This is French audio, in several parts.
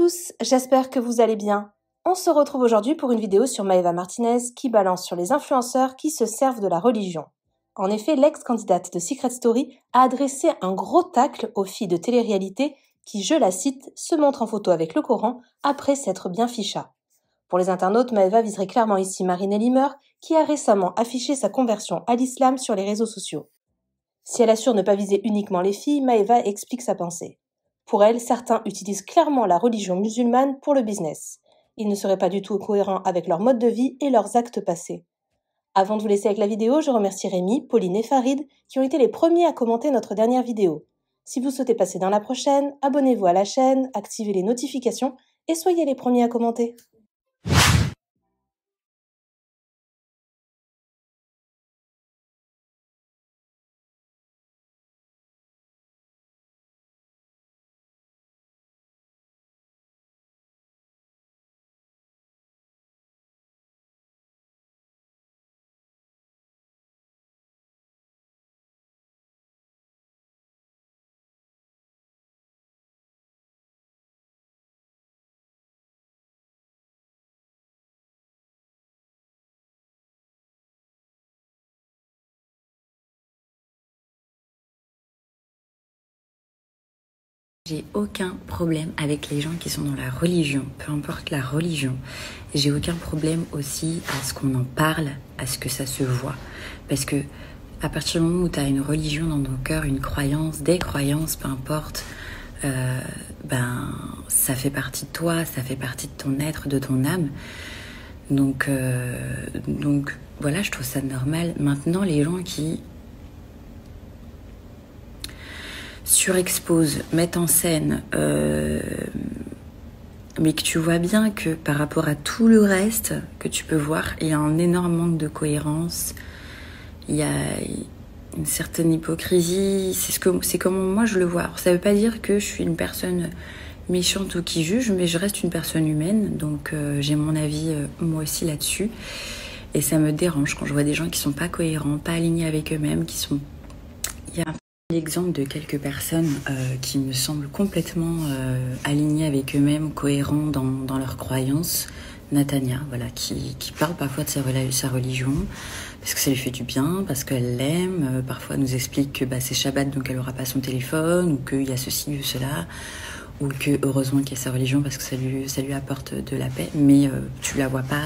tous, j'espère que vous allez bien. On se retrouve aujourd'hui pour une vidéo sur Maeva Martinez qui balance sur les influenceurs qui se servent de la religion. En effet, l'ex-candidate de Secret Story a adressé un gros tacle aux filles de télé-réalité qui, je la cite, se montrent en photo avec le Coran après s'être bien ficha. Pour les internautes, Maeva viserait clairement ici Marinelle Limer qui a récemment affiché sa conversion à l'islam sur les réseaux sociaux. Si elle assure ne pas viser uniquement les filles, Maeva explique sa pensée. Pour elle, certains utilisent clairement la religion musulmane pour le business. Ils ne seraient pas du tout cohérents avec leur mode de vie et leurs actes passés. Avant de vous laisser avec la vidéo, je remercie Rémi, Pauline et Farid qui ont été les premiers à commenter notre dernière vidéo. Si vous souhaitez passer dans la prochaine, abonnez-vous à la chaîne, activez les notifications et soyez les premiers à commenter. J'ai aucun problème avec les gens qui sont dans la religion, peu importe la religion. J'ai aucun problème aussi à ce qu'on en parle, à ce que ça se voit. Parce que à partir du moment où tu as une religion dans ton cœur, une croyance, des croyances, peu importe, ça fait partie de toi, ça fait partie de ton être, de ton âme. Donc voilà, je trouve ça normal. Maintenant, les gens qui surexpose, mettent en scène, mais que tu vois bien que par rapport à tout le reste que tu peux voir, il y a un énorme manque de cohérence, il y a une certaine hypocrisie, c'est comme moi je le vois. Alors, ça veut pas dire que je suis une personne méchante ou qui juge, mais je reste une personne humaine, donc j'ai mon avis moi aussi là-dessus, et ça me dérange quand je vois des gens qui sont pas cohérents, pas alignés avec eux-mêmes, qui sont... Il y a l'exemple de quelques personnes qui me semblent complètement alignées avec eux-mêmes, cohérents dans leurs croyances. Natania, voilà, qui parle parfois de sa religion, parce que ça lui fait du bien, parce qu'elle l'aime. Parfois elle nous explique que c'est Shabbat, donc elle n'aura pas son téléphone, ou qu'il y a ceci ou cela, ou que heureusement qu'il y a sa religion, parce que ça lui apporte de la paix. Mais tu la vois pas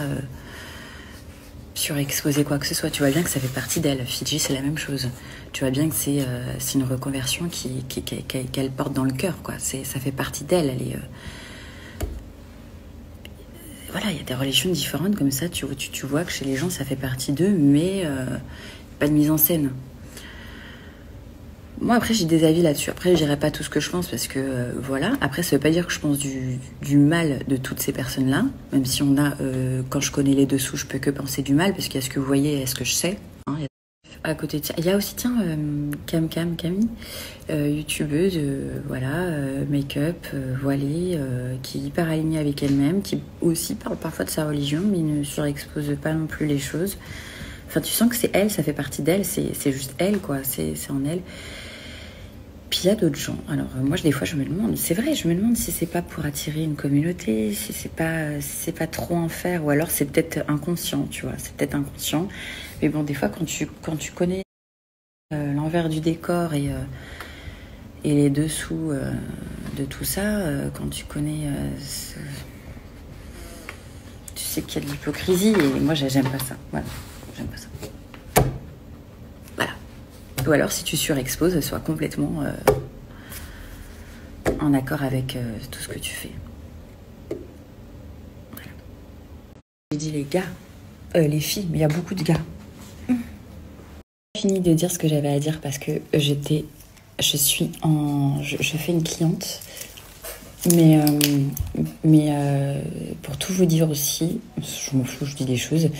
surexposer quoi que ce soit. Tu vois bien que ça fait partie d'elle. Fidji, c'est la même chose. Tu vois bien que c'est une reconversion qu'elle porte dans le cœur, quoi. Ça fait partie d'elle. Elle est voilà, il y a des religions différentes comme ça. Tu vois que chez les gens ça fait partie d'eux, mais pas de mise en scène. Moi après j'ai des avis là-dessus. Après je dirais pas tout ce que je pense parce que voilà. Après ça veut pas dire que je pense du mal de toutes ces personnes-là. Même si quand je connais les dessous, je peux que penser du mal parce qu'il y a ce que vous voyez et ce que je sais. Hein. À côté de ça, il y a aussi Camille, youtubeuse, make-up, voilée, qui est hyper alignée avec elle-même, qui aussi parle parfois de sa religion, mais ne surexpose pas non plus les choses. Enfin, tu sens que c'est elle, ça fait partie d'elle, c'est juste elle, quoi, c'est en elle. Puis il y a d'autres gens. Alors moi, des fois, je me demande, c'est vrai, je me demande si c'est pas pour attirer une communauté, si c'est pas trop en faire, ou alors c'est peut-être inconscient, tu vois, c'est peut-être inconscient. Mais bon, des fois, quand tu connais l'envers du décor et les dessous de tout ça, quand tu connais, tu sais qu'il y a de l'hypocrisie et moi, j'aime pas ça. Voilà, j'aime pas ça. Voilà. Ou alors, si tu surexposes, sois complètement en accord avec tout ce que tu fais. Voilà. J'ai dit les gars, les filles, mais il y a beaucoup de gars. J'ai fini de dire ce que j'avais à dire parce que je fais une cliente, mais pour tout vous dire aussi, je m'en fous, je dis des choses.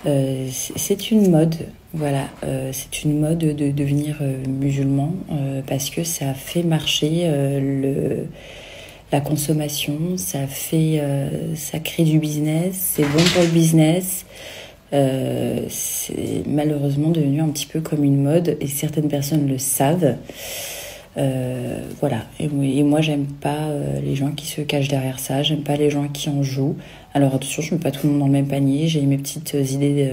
C'est une mode, voilà, c'est une mode de devenir musulman parce que ça fait marcher la consommation, ça crée du business, c'est bon pour le business. C'est malheureusement devenu un petit peu comme une mode et certaines personnes le savent. Voilà. Et moi, j'aime pas les gens qui se cachent derrière ça. J'aime pas les gens qui en jouent. Alors attention, je mets pas tout le monde dans le même panier. J'ai mes petites idées.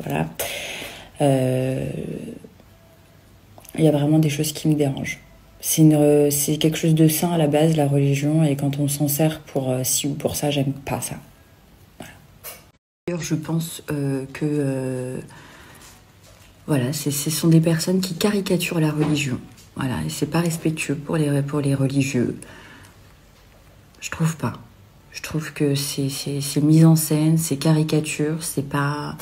Voilà. Il y a vraiment des choses qui me dérangent. C'est quelque chose de sain à la base, la religion, et quand on s'en sert pour ci ou pour ça, j'aime pas ça. Voilà. D'ailleurs, je pense que voilà, ce sont des personnes qui caricaturent la religion. Voilà, et c'est pas respectueux pour les religieux. Je trouve pas. Je trouve que c'est mise en scène, c'est caricature, c'est pas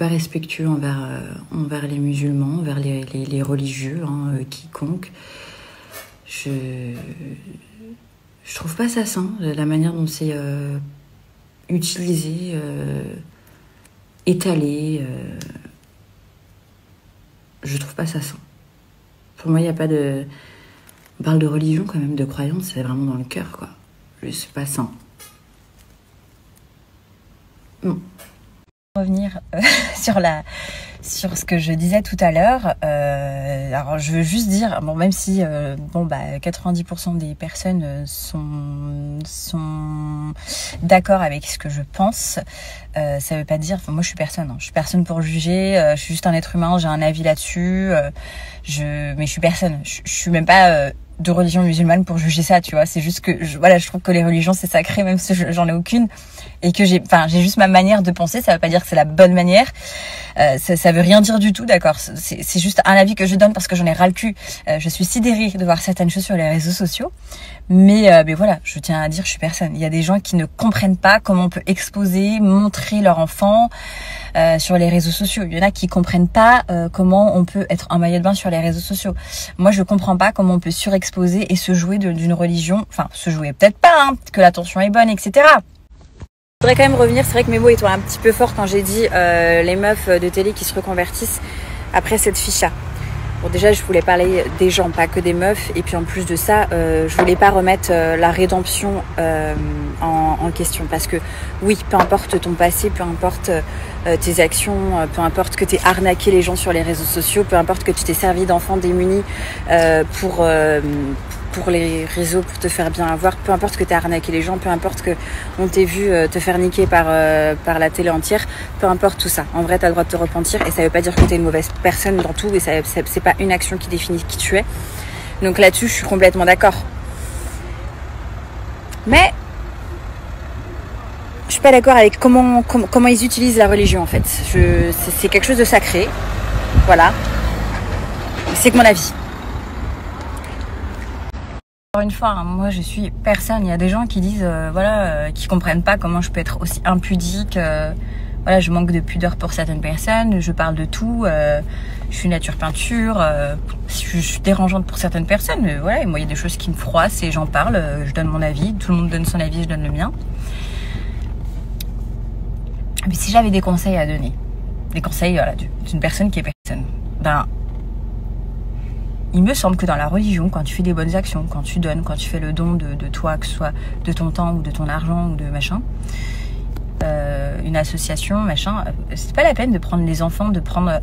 respectueux envers les musulmans, envers les religieux, quiconque. Je trouve pas ça sain, la manière dont c'est utilisé, étalé. Je trouve pas ça sain. Pour moi, il n'y a pas de... On parle de religion quand même, de croyance, c'est vraiment dans le cœur, quoi. C'est pas sain. Non. Revenir sur ce que je disais tout à l'heure. Alors je veux juste dire, bon, même si 90% des personnes sont d'accord avec ce que je pense, ça veut pas dire, moi je suis personne pour juger, je suis juste un être humain, j'ai un avis là-dessus, mais je suis personne, je suis même pas de religion musulmane pour juger ça, tu vois. C'est juste que je trouve que les religions c'est sacré, même si j'en ai aucune, et que j'ai juste ma manière de penser. Ça veut pas dire que c'est la bonne manière, ça veut rien dire du tout, d'accord. C'est juste un avis que je donne parce que j'en ai ras le cul. Je suis sidérée de voir certaines choses sur les réseaux sociaux, mais voilà, je tiens à dire, je suis personne. Il y a des gens qui ne comprennent pas comment on peut exposer, montrer leur enfant sur les réseaux sociaux. Il y en a qui comprennent pas comment on peut être en maillot de bain sur les réseaux sociaux. Moi, je comprends pas comment on peut surexposer et se jouer d'une religion. Enfin, se jouer peut-être pas, que l'attention est bonne, etc. Je voudrais quand même revenir, c'est vrai que mes mots étaient un petit peu forts quand j'ai dit les meufs de télé qui se reconvertissent après cette ficha. Bon, déjà, je voulais parler des gens, pas que des meufs. Et puis en plus de ça, je voulais pas remettre la rédemption en question. Parce que oui, peu importe ton passé, peu importe tes actions, peu importe que t'aies arnaqué les gens sur les réseaux sociaux, peu importe que tu t'es servi d'enfants démunis pour les réseaux, pour te faire bien avoir, peu importe que tu as arnaqué les gens, peu importe que on t'ait vu te faire niquer par la télé entière, peu importe tout ça. En vrai, tu as le droit de te repentir et ça veut pas dire que tu es une mauvaise personne dans tout, et c'est pas une action qui définit qui tu es. Donc là-dessus, je suis complètement d'accord. Mais je suis pas d'accord avec comment ils utilisent la religion en fait. C'est quelque chose de sacré. Voilà. C'est que mon avis. Encore une fois, moi je suis personne. Il y a des gens qui disent qui comprennent pas comment je peux être aussi impudique. Voilà, je manque de pudeur pour certaines personnes. Je parle de tout. Je suis nature peinture. Je suis dérangeante pour certaines personnes. Mais voilà, et moi il y a des choses qui me froissent et j'en parle. Je donne mon avis. Tout le monde donne son avis, je donne le mien. Mais si j'avais des conseils à donner, des conseils d'une personne qui est personne, il me semble que dans la religion, quand tu fais des bonnes actions, quand tu donnes, quand tu fais le don de toi, que ce soit de ton temps ou de ton argent ou de machin, une association, machin, c'est pas la peine de prendre les enfants, de prendre...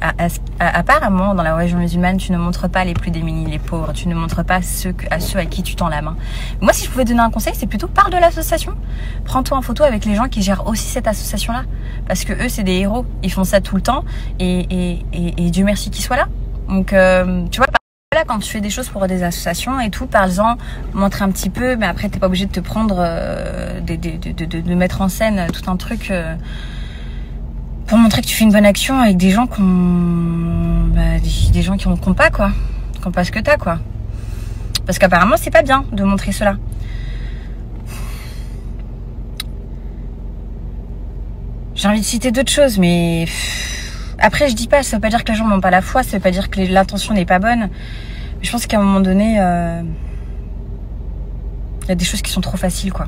Apparemment, dans la religion musulmane, tu ne montres pas les plus démunis, les pauvres, tu ne montres pas ceux à qui tu tends la main. Moi, si je pouvais donner un conseil, c'est plutôt parle de l'association. Prends-toi en photo avec les gens qui gèrent aussi cette association-là. Parce que eux, c'est des héros. Ils font ça tout le temps et Dieu merci qu'ils soient là. Donc, tu vois... Là, quand tu fais des choses pour des associations et tout, parle-en, montre un petit peu, mais après t'es pas obligé de te prendre, de mettre en scène tout un truc pour montrer que tu fais une bonne action avec des gens qui n'ont pas quoi, qui n'ont pas ce que t'as quoi. Parce qu'apparemment c'est pas bien de montrer cela. J'ai envie de citer d'autres choses, mais après je dis pas, ça veut pas dire que les gens n'ont pas la foi, ça veut pas dire que l'intention n'est pas bonne. Je pense qu'à un moment donné, il y a des choses qui sont trop faciles, quoi.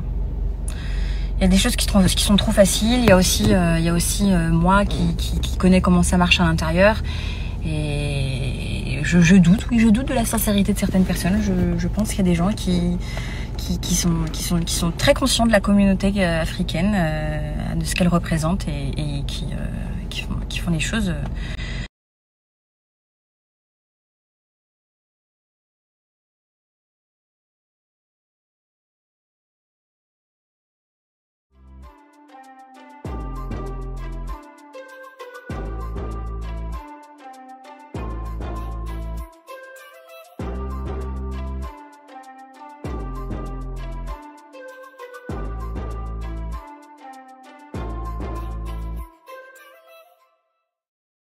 Il y a des choses qui sont trop faciles. Il y a aussi moi qui connais comment ça marche à l'intérieur. Et je doute de la sincérité de certaines personnes. Je pense qu'il y a des gens qui sont très conscients de la communauté africaine, de ce qu'elle représente et qui font les choses